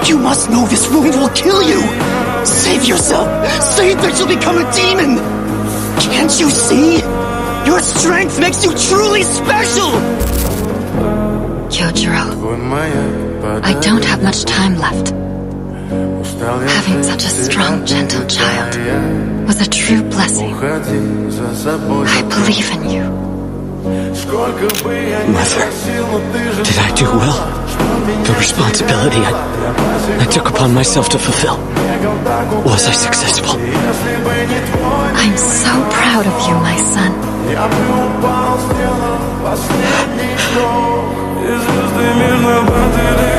You must know this wound will kill you! Save yourself! Save that you'll become a demon! Can't you see? Your strength makes you truly special! Kyojuro, I don't have much time left. Having such a strong, gentle child was a true blessing. I believe in you. Mother, did I do well? The responsibility I took upon myself to fulfill. Was I successful? I'm so proud of you, my son. Если ты мирно